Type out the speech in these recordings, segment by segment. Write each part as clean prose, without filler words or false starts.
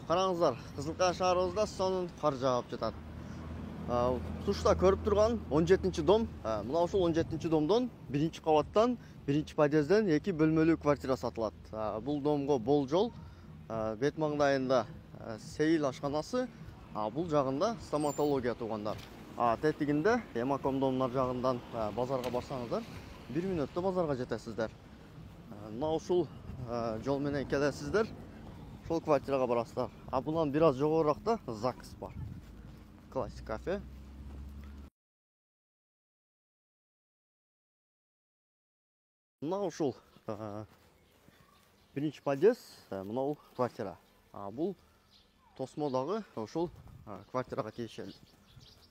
Қараңыздар, Қызылқия шаарыбызда сонун қар жаап жатат. Тушта көрүп турган 17-чи дом. Мына ушул 17-чи домдон 1-чи кабаттан 1-чи подъезден 2 бөлмөлүү квартира сатылат. Бул домго болжол бет маңдайында сейил ашканасы, бул жагында стоматология туугандар. Тетигинде Эмакомдомдор жагынан базарга барсаңыздар, 1 мүнөттө базарга жетесиздер. Мына ушул жол менен келесиздер. Шол квартирага барасыздар. Бунан бир аз жогоруракта ЗАГС бар. Классик кафе. Мына ушул 1-чи подъезд, мына квартира. Бул тосмодагы ушул квартирага тиешелүү.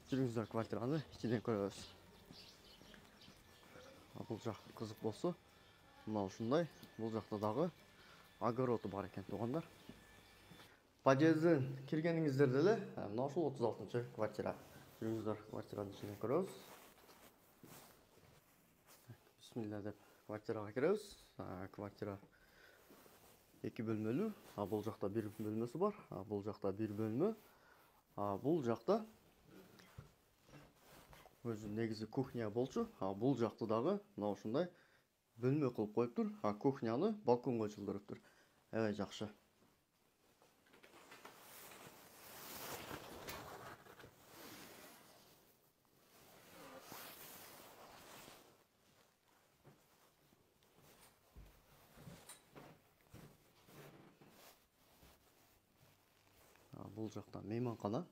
Жүрүңүздөр, квартираны ичинен көрөбүз. Бул жак кызык болсо, мына ушундай. Бул жакта дагы огороду бар экен туугандар. Подъезден киргениңиздерде эле мына ушул 36-чы квартира. Жүрүңүздөр, квартиранын ичинен көрөбүз. Бисмилла деп квартирага киребиз. Квартира 2 бөлмөлүү. Бул жакта 1 бөлмөсү бар. Бул жакта 1 бөлмө. Бул жакта өзү негизи кухня болчу. Бул жакты дагы мына ушундай бөлмө кылып коюптур. Кухняны балконго чылдырыптыр. Эбей жакшы. Бул жакта мейманкана.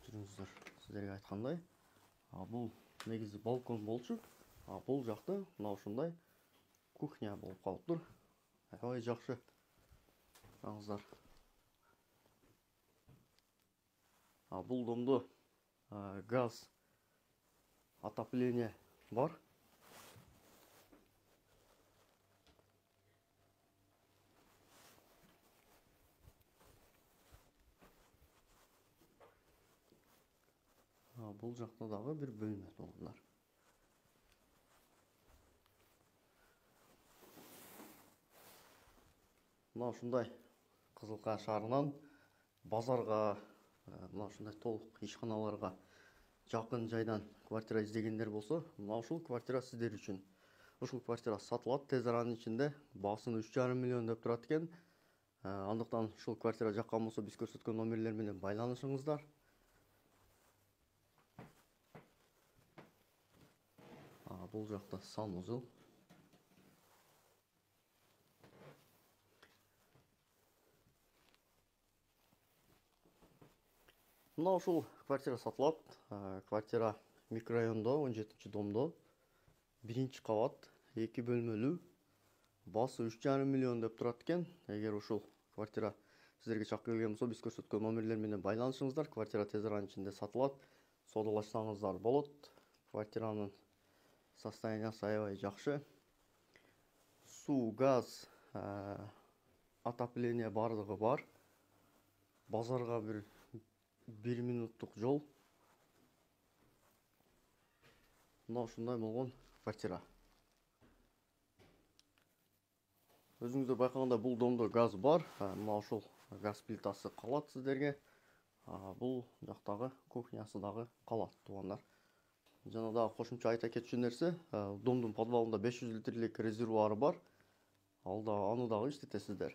Жүрүңүздөр, сиздерге айткандай, бул негизи балкон болчу. Бул жакта мына ушундай кухня болуп калыптыр. Аябай жакшы. Караңыздар. Бул домдо газ отопление бар. Бул жакта дагы бир бөлмө туугандар. Мына ушундай Кызылкая шаарынан базарга, мына ушундай толук ишканаларга жакын жайдан квартира издегендер болсо, мына ушул квартира сиздер үчүн. Ушул квартира сатылат тез аранын ичинде. Баасын 3,5 миллион деп турат экен. Андыктан ушул квартира жаккан болсо биз көрсөткөн номерлер менен байланышыңыздар. Бул жакта санузел. Мына ушул квартира сатылат. Квартира микрорайондо, 17-чи домдо, 1-чи кабат, 2 бөлмөлүү. Баасы 3,5 миллион деп турат экен. Эгер ушул квартира сиздерге чак келген болсо, биз көрсөткөн номерлер менен байланышыңыздар. Квартира тез аранын ичинде сатылат. Соодалашсаңыздар болот. Квартиранын состояниясы аябай жакшы. Суу, газ, отопление бардыгы бар. Базарга бир мүнөттүк жол. Мына ушундай болгон квартира. Өзүңүздөр байкагандай бул домдо газ бар. Мына ушул газ плитасы калат сиздерге. Бул жактагы кухнясы дагы калат туугандар. Жана дагы кошумча айта кетчү нерсе, домдун подвалында 500 литрлик резервуары бар. Аны дагы иштетесиздер.